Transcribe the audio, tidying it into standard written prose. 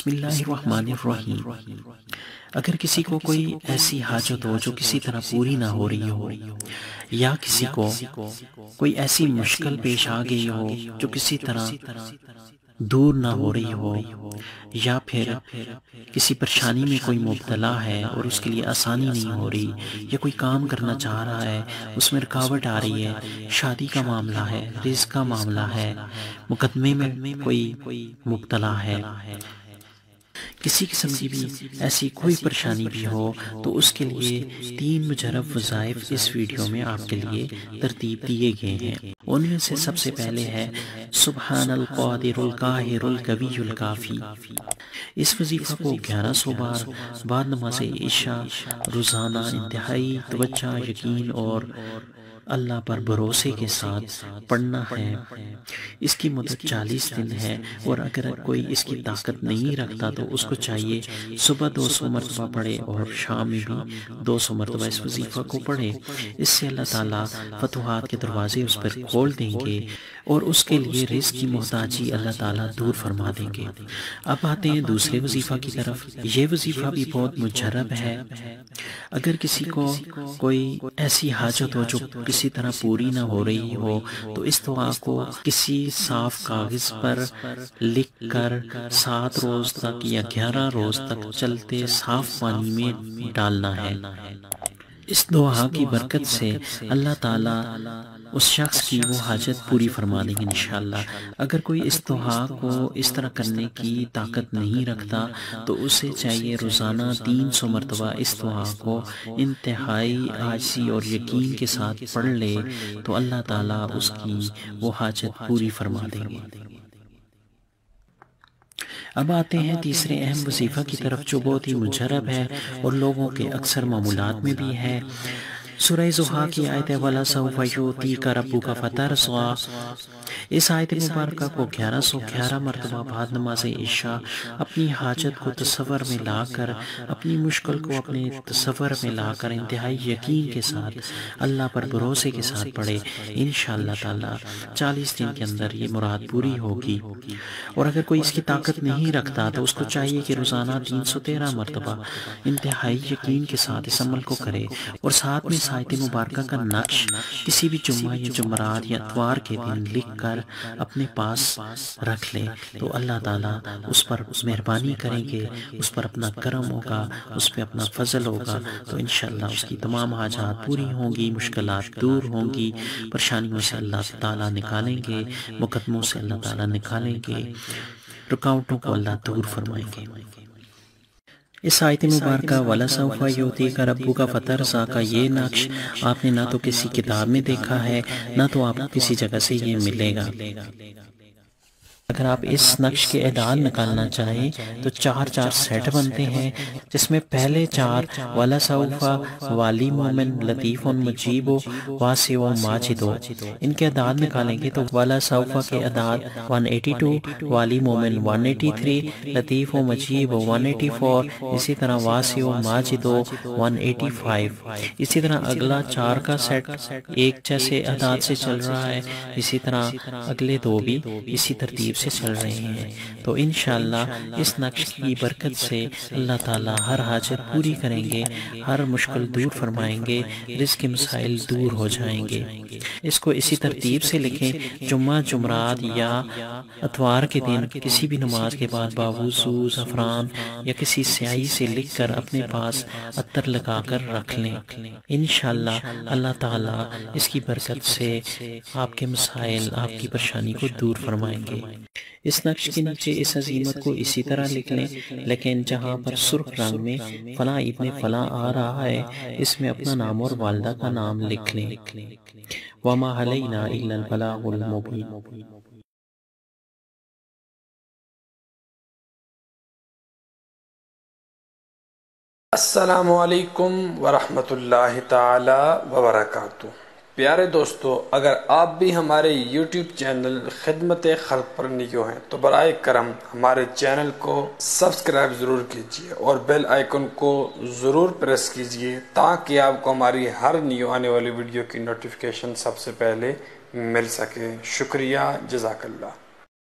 بسم اللہ الرحمن الرحیم۔ اگر کسی کو کوئی ایسی حاجت ہو جو کسی طرح پوری نہ ہو رہی ہو، یا کسی کو کوئی ایسی مشکل پیش آ گئی ہو جو کسی طرح دور نہ ہو رہی ہو، یا پھر کسی پریشانی میں کوئی مبتلا ہے اور اس کے لیے آسانی نہیں ہو رہی، یا کوئی کام کرنا چاہ رہا ہے اس میں رکاوٹ آ رہی ہے، شادی کا معاملہ ہے، رزق کا معاملہ ہے، مقدمے میں کوئی مبتلا ہے، کسی قسم کی بھی ایسی کوئی پریشانی بھی ہو، تو اس کے لیے 3 مجرب وظائف اس ویڈیو میں آپ کے لیے ترتیب دیے گئے ہیں۔ ان میں سے سب سے پہلے ہے سبحان القادر القاہر القوی الکافی۔ اس وظیفہ کو 1100 بار بعد نماز عشاء روزانہ انتہائی توجہ، یقین اور اللہ پر بھروسے کے ساتھ پڑھنا ہے۔ اس کی مدت 40 دن ہے، اور اگر کوئی اس کی طاقت نہیں رکھتا تو اس کو چاہیے صبح 200 مرتبہ پڑھے اور شام میں بھی 200 مرتبہ اس وظیفہ کو پڑھے۔ اس سے اللہ تعالیٰ فتوحات کے دروازے اس پر کھول دیں گے اور اس کے لیے رزق کی محتاجی اللہ تعالیٰ دور فرما دیں گے۔ اب آتے ہیں دوسرے وظیفہ کی طرف۔ یہ وظیفہ بھی بہت مجرب ہے۔ اگر کسی کو کوئی ایسی حاجت ہو جو کسی طرح پوری نہ ہو رہی ہو، تو اس دعا کو کسی صاف کاغذ پر لکھ کر 7 روز تک یا 11 روز تک چلتے صاف پانی میں ڈالنا ہے۔ اس دعا کی برکت سے اللہ تعالیٰ اس شخص کی وہ حاجت پوری فرما دیں گے انشاءاللہ۔ اگر کوئی اس دعا کو اس طرح کرنے کی طاقت نہیں رکھتا تو اسے چاہیے روزانہ 300 مرتبہ اس دعا کو انتہائی عاجزی اور یقین کے ساتھ پڑھ لے، تو اللہ تعالیٰ اس کی وہ حاجت پوری فرما دیں گے۔ اب آتے ہیں تیسرے اہم وظیفہ کی طرف، جو بہت ہی مجرب ہے اور لوگوں کے اکثر معمولات میں بھی ہے۔ سورہ ضحیٰ کی آیت وَلَسَوْفَ يُعْطِيكَ رَبُّكَ فَتَرْضَىٰ، اس آیت مبارکہ کو 1111 مرتبہ بعد نماز عشاء اپنی حاجت کو تصور میں لا کر، اپنی مشکل کو اپنے تصور میں لا کر انتہائی یقین کے ساتھ اللہ پر بھروسے کے ساتھ پڑھے، انشاءاللہ تعالیٰ 40 دن کے اندر یہ مراد پوری ہوگی۔ اور اگر کوئی اس کی طاقت نہیں رکھتا تو اس کو چاہیے کہ روزانہ 313 مرتبہ انتہائی یقین کے ساتھ اس عمل کو کرے، اور ساتھ میں آیت مبارکہ کا نقش کسی بھی جمعہ یا جمعرات یا اتوار کے دن لکھ کر اپنے پاس رکھ لے، تو اللہ تعالیٰ اس پر مہربانی کریں گے، اس پر اپنا کرم ہوگا، اس پہ اپنا فضل ہوگا، تو انشاءاللہ اس کی تمام حاجات پوری ہوں گی، مشکلات دور ہوں گی، پریشانیوں سے اللہ تعالیٰ نکالیں گے، مقدموں سے اللہ تعالیٰ نکالیں گے، رکاوٹوں کو اللہ دور فرمائیں گے۔ اس آیت مبارکہ وَلَسَوْفَ يُعْطِيكَ رَبُّكَ فَتَرْضَىٰ کا یہ نقش آپ نے نہ تو کسی کتاب میں دیکھا ہے، نہ تو آپ کو کسی جگہ سے یہ ملے گا۔ اگر آپ اس نقش کے اعداد نکالنا چاہیں تو 4 سیٹ بنتے ہیں، جس میں پہلے 4 وَلَسَوْفَ والی مومن لطیف مجیب واسع ماجد، ان کے اعداد نکالیں گے تو وَلَسَوْفَ کے اعداد 182، والی مومن 183، لطیف و مجیب 184، اسی طرح واسع و ماجد 185۔ اسی طرح اگلا 4 کا سیٹ ایک جیسے اعداد سے چل رہا ہے، اسی طرح اگلے 2 بھی اسی ترتیب سے چل رہے ہیں۔ تو انشاءاللہ اس نقش کی برکت سے اللہ تعالیٰ ہر حاجت پوری کریں گے، ہر مشکل دور فرمائیں گے، رزق کے مسائل دور ہو جائیں گے۔ اس کو اسی ترتیب سے لکھیں، جمعہ، جمعرات یا اتوار کے دن کسی بھی نماز کے بعد باوضو زعفران یا کسی سیاہی سے لکھ کر اپنے پاس عطر لگا کر رکھ لیں۔ انشاءاللہ اللہ تعالیٰ اس کی برکت سے آپ کے مسائل، آپ کی پریشانی کو دور فرمائیں گے۔ اس نقش کے نیچے اس عظیمت کو اسی طرح لکھ لیں، لیکن جہاں پر سرخ رنگ میں فلاں ابن فلاں آ رہا ہے، اس میں اپنا نام اور والدہ کا نام لکھ لیں۔ وَمَا عَلَيْنَا إِلَّا الْبَلَاغُ الْمُبِينُ۔ السلام علیکم ورحمۃ اللہ تعالی وبرکاتہ۔ پیارے دوستو، اگر آپ بھی ہمارے یوٹیوب چینل خدمت خلق پر نیو ہیں تو برائے کرم ہمارے چینل کو سبسکرائب ضرور کیجیے اور بیل آئیکن کو ضرور پریس کیجیے، تاکہ آپ کو ہماری ہر نیو آنے والی ویڈیو کی نوٹیفیکیشن سب سے پہلے مل سکے۔ شکریہ، جزاک اللہ۔